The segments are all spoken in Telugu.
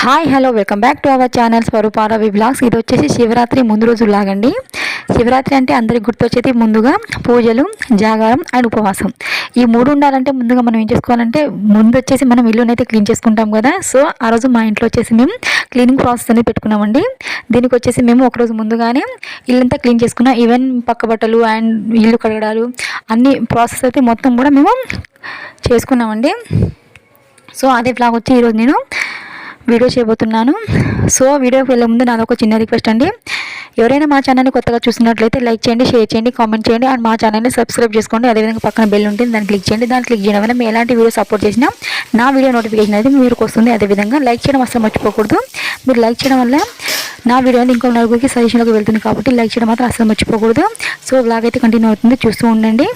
Hi hello welcome back to our channel Swarupa Ravi blogs. ఇది వచ్చేసి శివరాత్రి ముందు రోజు లాగండి. శివరాత్రి అంటే అందరికి గుర్తొచ్చేది ముందుగా పూజలు, జాగారం అండ్ ఉపవాసం. ఈ మూడు ఉండాలంటే ముందుగా మనం ఏం చేసుకోవాలంటే ముందు వచ్చేసి మనం ఇల్లునైతే క్లీన్ చేసుకుంటాం కదా. సో ఆ రోజు మా ఇంట్లో వచ్చేసి మేము క్లీనింగ్ ప్రాసెస్ అనేది పెట్టుకున్నామండి. దీనికి వచ్చేసి మేము ఒకరోజు ముందుగానే ఇల్లంతా క్లీన్ చేసుకున్నాం. ఈవెన్ పక్క బట్టలు అండ్ ఇల్లు కడగడాలు అన్ని ప్రాసెస్ అయితే మొత్తం కూడా మేము చేసుకున్నామండి. సో అదే బ్లాగ్ వచ్చి ఈరోజు నేను వీడియో చేయబోతున్నాను. సో వీడియోకి వెళ్ళే ముందు నాది ఒక చిన్న రిక్వెస్ట్ అండి. ఎవరైనా మా ఛానల్ని కొత్తగా చూసినట్లయితే లైక్ చేయండి, షేర్ చేయండి, కామెంట్ చేయండి అండ్ మా ఛానల్ని సబ్స్క్రైబ్ చేసుకోండి. అదేవిధంగా పక్కన బెల్ ఉంటుంది, దాన్ని క్లిక్ చేయండి. దాన్ని క్లిక్ చేయడం వల్ల మేము ఎలాంటి వీడియో సపోర్ట్ చేసినా నా వీడియో నోటిఫికేషన్ అయితే మీకు వస్తుంది. అదేవిధంగా లైక్ చేయడం అసలు మర్చిపోకూడదు. మీరు లైక్ చేయడం వల్ల నా వీడియో అనేది ఇంకో నలుగురికి సజెషన్లోకి వెళ్తుంది కాబట్టి లైక్ చేయడం మాత్రం అసలు మర్చిపోకూడదు. సో బ్లాగ్ అయితే కంటిన్యూ అవుతుంది, చూస్తూ ఉండండి.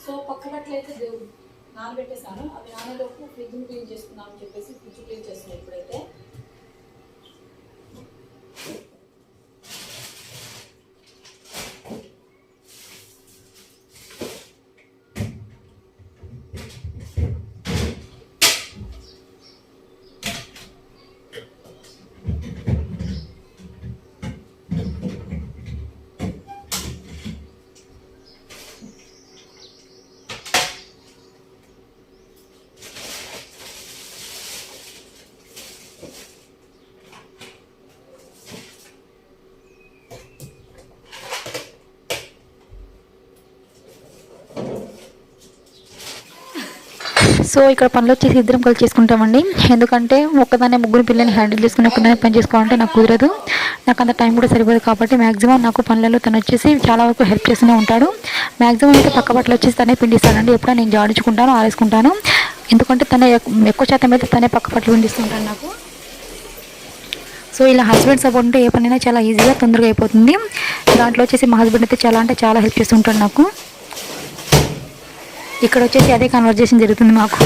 సో పక్క బట్టలు అయితే నానబెట్టేసాను. అవి నానలోపు ఫ్రిడ్జ్ని క్లీన్ చేసుకుందాం అని చెప్పేసి ఫ్రిడ్జ్ క్లీన్ చేస్తున్నాను ఇప్పుడైతే. సో ఇక్కడ పనులు వచ్చేసి ఇద్దరం కలిసి చేసుకుంటామండి. ఎందుకంటే ఒక్కదాన్ని ముగ్గురు పిల్లల్ని హ్యాండిల్ చేసుకుని ఒక్కదాన్ని పని చేసుకోవాలంటే నాకు కుదరదు. నాకు అంత టైం కూడా సరిపోదు కాబట్టి మ్యాక్సిమం నాకు పనులలో తను వచ్చేసి చాలా వరకు హెల్ప్ చేస్తూనే ఉంటాడు. మ్యాక్సిమం అయితే పక్క బట్టలు వచ్చేసి తనే పిండిస్తానండి. ఎప్పుడైనా నేను జాడించుకుంటాను, ఆరేసుకుంటాను. ఎందుకంటే తనే ఎక్కువ శాతం అయితే తనే పక్క బట్టలు పిండిస్తుంటాను నాకు. సో ఇలా హస్బెండ్ సపోర్ట్ ఉంటే ఏ పనైనా చాలా ఈజీగా తొందరగా అయిపోతుంది. దాంట్లో వచ్చేసి మా హస్బెండ్ అయితే చాలా అంటే చాలా హెల్ప్ చేస్తుంటాడు నాకు. ఇక్కడ వచ్చేసి అదే కన్వర్జేషన్ జరుగుతుంది మాకు.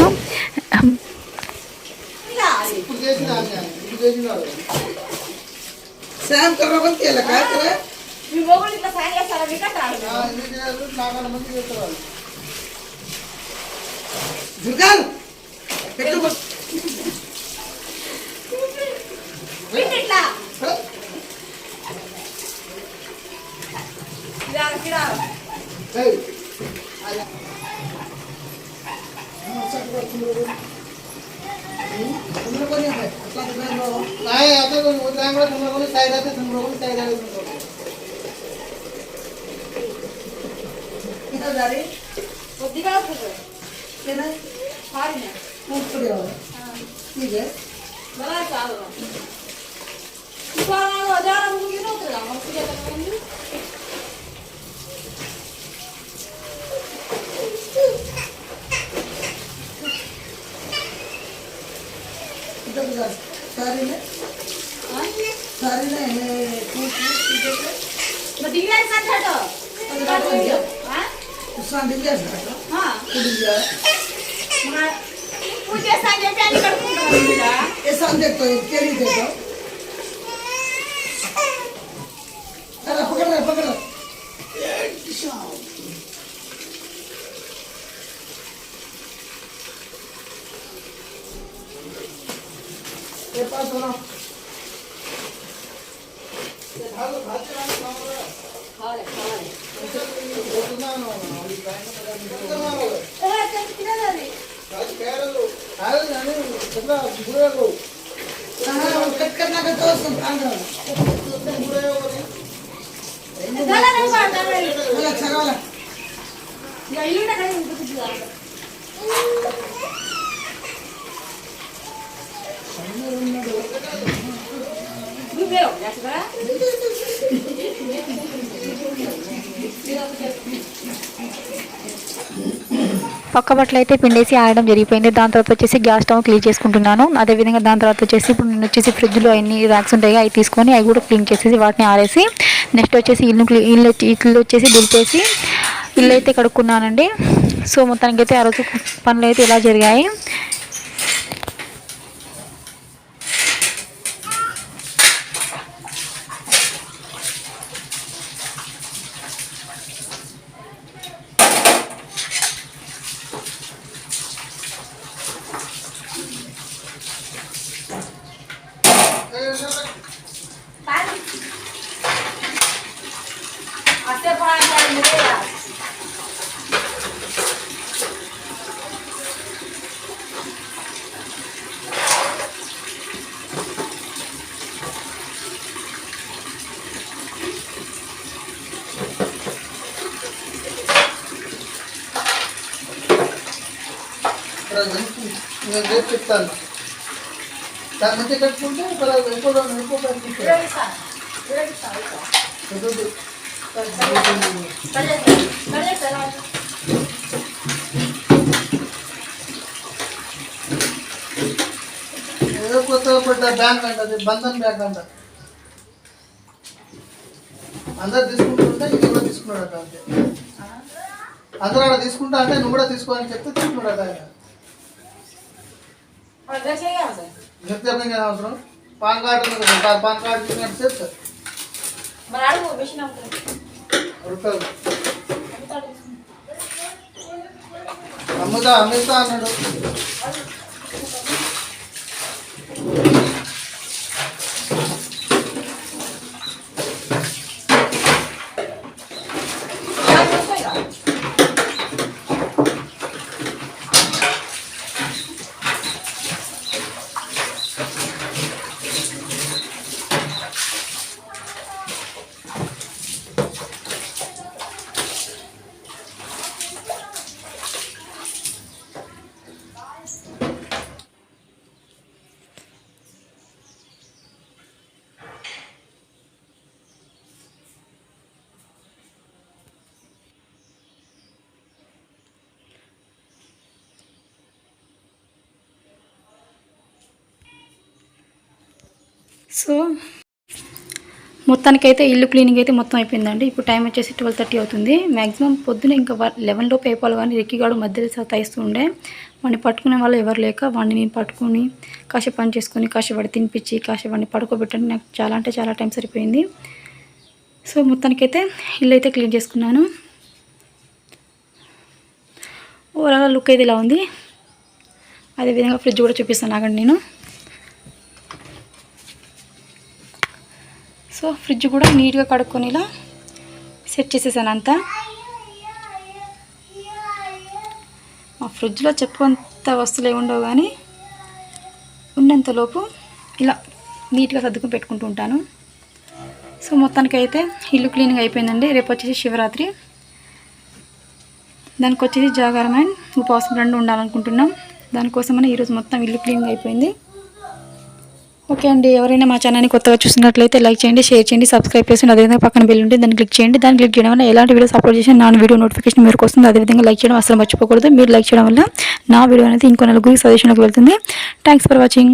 పక్క బట్టలు అయితే పిండేసి ఆడడం జరిగిపోయింది. దాని తర్వాత వచ్చేసి గ్యాస్ స్టవ్ క్లీన్ చేసుకుంటున్నాను. అదేవిధంగా దాని తర్వాత వచ్చేసి ఇప్పుడు నేను వచ్చేసి ఫ్రిడ్జ్లో అన్ని ర్యాక్స్ ఉంటాయి, అవి తీసుకొని అవి కూడా క్లీన్ చేసేసి వాటిని ఆరేసి నెక్స్ట్ వచ్చేసి ఇల్లు వచ్చేసి దులిపేసి ఇల్లు అయితే కడుక్కున్నానండి. సో మొత్తానికి అయితే ఆ రోజు పనులు అయితే ఇలా జరిగాయి. రేపు చెప్తాను. దాని మధ్య కట్టుకుంటే ఏదో కొత్తగా పడ్డ బ్యాంక్ అంట, అది బంధన్ బ్యాంక్ అంట. అందరు తీసుకుంటుంటే ఇది కూడా తీసుకున్నాడట. అంతే అందరూ అక్కడ తీసుకుంటా అంటే నువ్వు కూడా తీసుకోవాలని చెప్తే తీసుకున్నాడట ఆయన. చెప్తే అవసరం పాన్ కార్డు పాన్ కార్డు తీసుకున్నట్టు చెప్తారు రూపాయలు అమ్ముతా అన్నాడు. సో మొత్తానికైతే ఇల్లు క్లీనింగ్ అయితే మొత్తం అయిపోయిందండి. ఇప్పుడు టైం వచ్చేసి 12:30 అవుతుంది. మ్యాక్సిమం పొద్దున ఇంకా 11 లోపు అయిపోవాలి. కానీ రెక్కిగాడు మధ్యలో సతాయిస్తూ ఉండే, వాడిని పట్టుకునే వాళ్ళు ఎవరు లేక వాడిని నేను పట్టుకుని కాసేపు పని చేసుకుని కాసేపు వాడి తినిపించి కాసేపు వాడిని పడుకోబెట్టండి. నాకు చాలా అంటే చాలా టైం సరిపోయింది. సో మొత్తానికైతే ఇల్లు అయితే క్లీన్ చేసుకున్నాను. ఓవరాల్ లుక్ అయితే ఇలా ఉంది. అదేవిధంగా ఫ్రిడ్జ్ కూడా చూపిస్తాను ఆగండి నేను. సో ఫ్రిడ్జ్ కూడా నీట్గా కడుక్కొని ఇలా సెట్ చేసేసాను అంతా. మా ఫ్రిడ్జ్లో చెప్పుకుంత వస్తువులు ఉండవు, కానీ ఉన్నంతలోపు ఇలా నీట్గా సర్దుకుని పెట్టుకుంటూ ఉంటాను. సో మొత్తానికి అయితే ఇల్లు క్లీనింగ్ అయిపోయిందండి. రేపు వచ్చేసి శివరాత్రి, దానికి వచ్చేసి జాగారం అండ్ ఉపవాసం రెండు ఉండాలనుకుంటున్నాం. దానికోసమని ఈరోజు మొత్తం ఇల్లు క్లీనింగ్ అయిపోయింది. ఓకే అండి, ఎవరైనా మా ఛానల్ని కొత్తగా చూసినట్లయితే లైక్ చేయండి, షేర్ చేయండి, సబ్స్క్రైబ్ చేసి అదేవిధంగా పక్కన బెల్ ఉంటే దాన్ని క్లిక్ చేయండి. దాన్ని క్లిక్ చేయడం వల్ల ఎలాంటి వీడియోస్ అప్లోడ్ చేసి నా వీడియో నోటిఫికేషన్ మీకు వస్తుంది. అదేవిధంగా లైక్ చేయడం అసలు మర్చిపోకూడదు. మీరు లైక్ చేయడం వల్ల నా వీడియో అనేది ఇంకో నలుగురికి సజెషన్లోకి వెళ్తుంది. Thanks for watching.